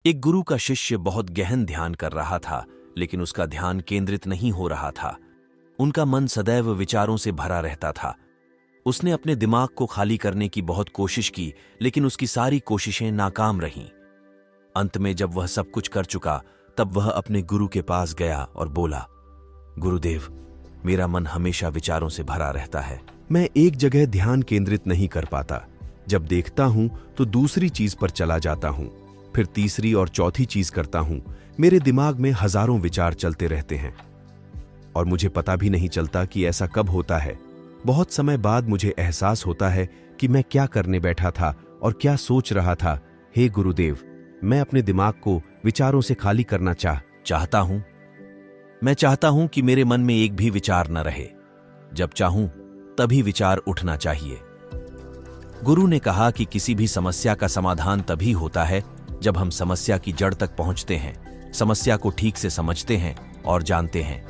एक गुरु का शिष्य बहुत गहन ध्यान कर रहा था, लेकिन उसका ध्यान केंद्रित नहीं हो रहा था। उनका मन सदैव विचारों से भरा रहता था। उसने अपने दिमाग को खाली करने की बहुत कोशिश की, लेकिन उसकी सारी कोशिशें नाकाम रहीं। अंत में जब वह सब कुछ कर चुका, तब वह अपने गुरु के पास गया और बोला, गुरुदेव, मेरा मन हमेशा विचारों से भरा रहता है। मैं एक जगह ध्यान केंद्रित नहीं कर पाता। जब देखता हूं तो दूसरी चीज पर चला जाता हूं, फिर तीसरी और चौथी चीज करता हूं। मेरे दिमाग में हजारों विचार चलते रहते हैं और मुझे पता भी नहीं चलता कि ऐसा कब होता है। बहुत समय बाद मुझे एहसास होता है कि मैं क्या करने बैठा था और क्या सोच रहा था। हे गुरुदेव, मैं अपने दिमाग को विचारों से खाली करना चाहता हूं। मैं चाहता हूं कि मेरे मन में एक भी विचार न रहे। जब चाहूं तभी विचार उठना चाहिए। गुरु ने कहा कि किसी भी समस्या का समाधान तभी होता है जब हम समस्या की जड़ तक पहुंचते हैं, समस्या को ठीक से समझते हैं और जानते हैं।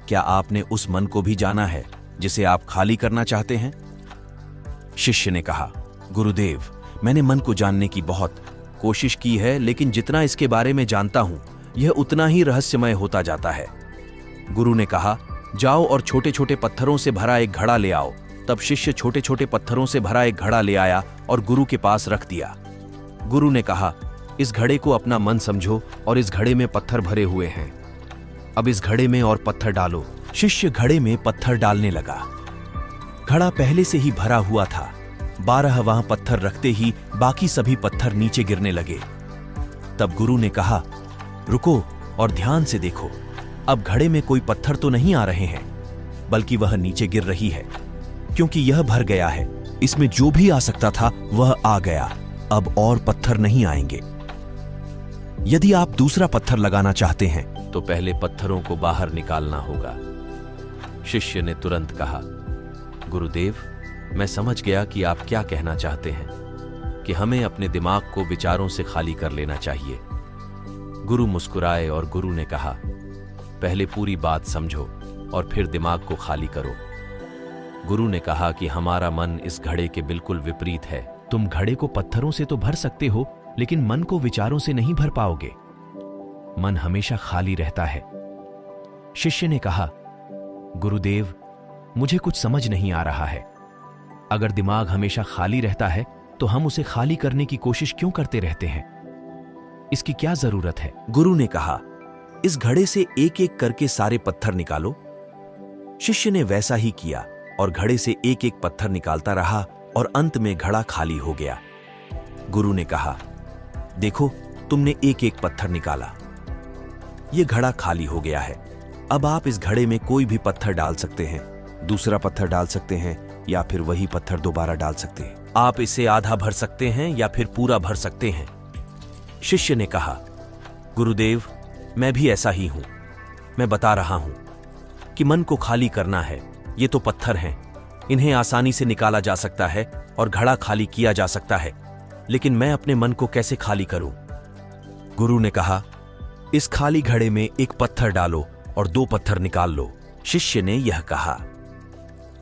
क्या आपने उस मन को भी जाना है जिसे आप खाली करना चाहते हैं? शिष्य ने कहा, गुरुदेव, मैंने मन को जानने की बहुत कोशिश की है, लेकिन जितना इसके बारे में जानता हूं, यह उतना ही रहस्यमय होता जाता है। गुरु ने कहा, जाओ और छोटे छोटे पत्थरों से भरा एक घड़ा ले आओ। तब शिष्य छोटे छोटे पत्थरों से भरा एक घड़ा ले आया और गुरु के पास रख दिया। गुरु ने कहा, इस घड़े को अपना मन समझो और इस घड़े में पत्थर भरे हुए हैं। अब इस घड़े में और पत्थर डालो। शिष्य घड़े में पत्थर डालने लगा। घड़ा पहले से ही भरा हुआ था। 12 वहां पत्थर रखते ही बाकी सभी पत्थर नीचे गिरने लगे। तब गुरु ने कहा, रुको और ध्यान से देखो। अब घड़े में कोई पत्थर तो नहीं आ रहे हैं, बल्कि वह नीचे गिर रही है, क्योंकि यह भर गया है। इसमें जो भी आ सकता था वह आ गया। अब और पत्थर नहीं आएंगे। यदि आप दूसरा पत्थर लगाना चाहते हैं तो पहले पत्थरों को बाहर निकालना होगा। शिष्य ने तुरंत कहा, गुरुदेव, मैं समझ गया कि आप क्या कहना चाहते हैं, कि हमें अपने दिमाग को विचारों से खाली कर लेना चाहिए। गुरु मुस्कुराए और गुरु ने कहा, पहले पूरी बात समझो और फिर दिमाग को खाली करो। गुरु ने कहा कि हमारा मन इस घड़े के बिल्कुल विपरीत है। तुम घड़े को पत्थरों से तो भर सकते हो, लेकिन मन को विचारों से नहीं भर पाओगे। मन हमेशा खाली रहता है। शिष्य ने कहा, गुरुदेव, मुझे कुछ समझ नहीं आ रहा है। अगर दिमाग हमेशा खाली रहता है तो हम उसे खाली करने की कोशिश क्यों करते रहते हैं? इसकी क्या जरूरत है? गुरु ने कहा, इस घड़े से एक एक करके सारे पत्थर निकालो। शिष्य ने वैसा ही किया और घड़े से एक एक पत्थर निकालता रहा और अंत में घड़ा खाली हो गया। गुरु ने कहा, देखो, तुमने एक एक पत्थर निकाला। यह घड़ा खाली हो गया है। अब आप इस घड़े में कोई भी पत्थर डाल सकते हैं, दूसरा पत्थर डाल सकते हैं या फिर वही पत्थर दोबारा डाल सकते हैं। आप इसे आधा भर सकते हैं या फिर पूरा भर सकते हैं। शिष्य ने कहा, गुरुदेव, मैं भी ऐसा ही हूं। मैं बता रहा हूं कि मन को खाली करना है। ये तो पत्थर हैं, इन्हें आसानी से निकाला जा सकता है और घड़ा खाली किया जा सकता है, लेकिन मैं अपने मन को कैसे खाली करूं? गुरु ने कहा, इस खाली घड़े में एक पत्थर डालो और 2 पत्थर निकाल लो। शिष्य ने यह कहा,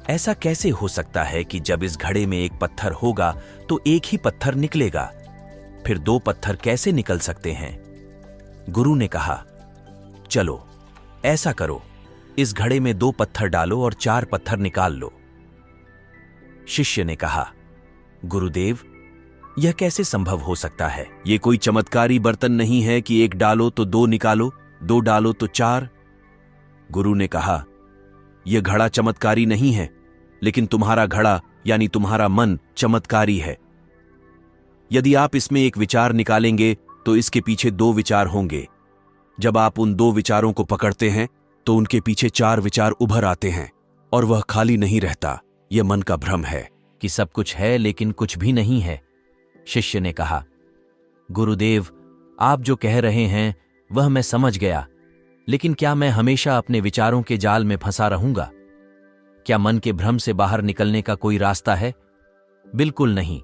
ऐसा कैसे हो सकता है कि जब इस घड़े में एक पत्थर होगा तो एक ही पत्थर निकलेगा? फिर 2 पत्थर कैसे निकल सकते हैं? गुरु ने कहा, चलो ऐसा करो, इस घड़े में 2 पत्थर डालो और 4 पत्थर निकाल लो। शिष्य ने कहा, गुरुदेव, यह कैसे संभव हो सकता है? यह कोई चमत्कारी बर्तन नहीं है कि 1 डालो तो 2 निकालो, 2 डालो तो 4। गुरु ने कहा, यह घड़ा चमत्कारी नहीं है, लेकिन तुम्हारा घड़ा यानी तुम्हारा मन चमत्कारी है। यदि आप इसमें एक विचार निकालेंगे तो इसके पीछे 2 विचार होंगे। जब आप उन 2 विचारों को पकड़ते हैं तो उनके पीछे 4 विचार उभर आते हैं और वह खाली नहीं रहता। यह मन का भ्रम है कि सब कुछ है लेकिन कुछ भी नहीं है। शिष्य ने कहा, गुरुदेव, आप जो कह रहे हैं वह मैं समझ गया, लेकिन क्या मैं हमेशा अपने विचारों के जाल में फंसा रहूंगा? क्या मन के भ्रम से बाहर निकलने का कोई रास्ता है? बिल्कुल नहीं।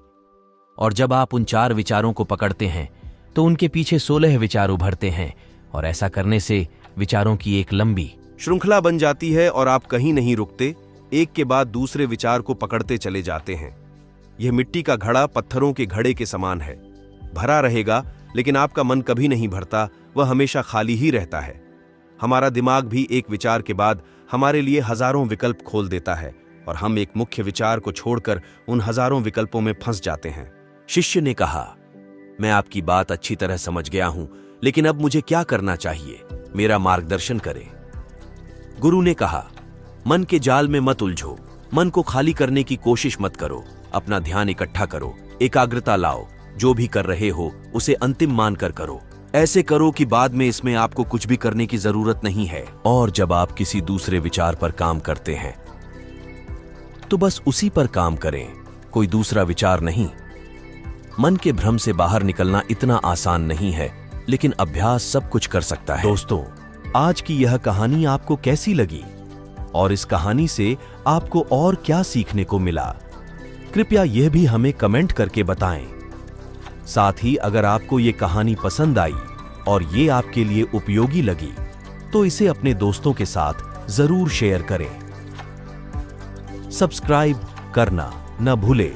और जब आप उन 4 विचारों को पकड़ते हैं तो उनके पीछे 16 विचार उभरते हैं और ऐसा करने से विचारों की एक लंबी श्रृंखला बन जाती है और आप कहीं नहीं रुकते, एक के बाद दूसरे विचार को पकड़ते चले जाते हैं। यह मिट्टी का घड़ा पत्थरों के घड़े के समान है, भरा रहेगा लेकिन आपका मन कभी नहीं भरता, वह हमेशा खाली ही रहता है। हमारा दिमाग भी एक विचार के बाद हमारे लिए हजारों विकल्प खोल देता है और हम एक मुख्य विचार को छोड़कर उन हजारों विकल्पों में फंस जाते हैं। शिष्य ने कहा, मैं आपकी बात अच्छी तरह समझ गया हूं, लेकिन अब मुझे क्या करना चाहिए? मेरा मार्गदर्शन करें। गुरु ने कहा, मन के जाल में मत उलझो, मन को खाली करने की कोशिश मत करो, अपना ध्यान इकट्ठा करो, एकाग्रता लाओ, जो भी कर रहे हो उसे अंतिम मानकर करो। ऐसे करो कि बाद में इसमें आपको कुछ भी करने की जरूरत नहीं है। और जब आप किसी दूसरे विचार पर काम करते हैं तो बस उसी पर काम करें, कोई दूसरा विचार नहीं। मन के भ्रम से बाहर निकलना इतना आसान नहीं है, लेकिन अभ्यास सब कुछ कर सकता है। दोस्तों, आज की यह कहानी आपको कैसी लगी और इस कहानी से आपको और क्या सीखने को मिला? कृपया यह भी हमें कमेंट करके बताएं। साथ ही अगर आपको ये कहानी पसंद आई और ये आपके लिए उपयोगी लगी तो इसे अपने दोस्तों के साथ जरूर शेयर करें। सब्सक्राइब करना न भूलें।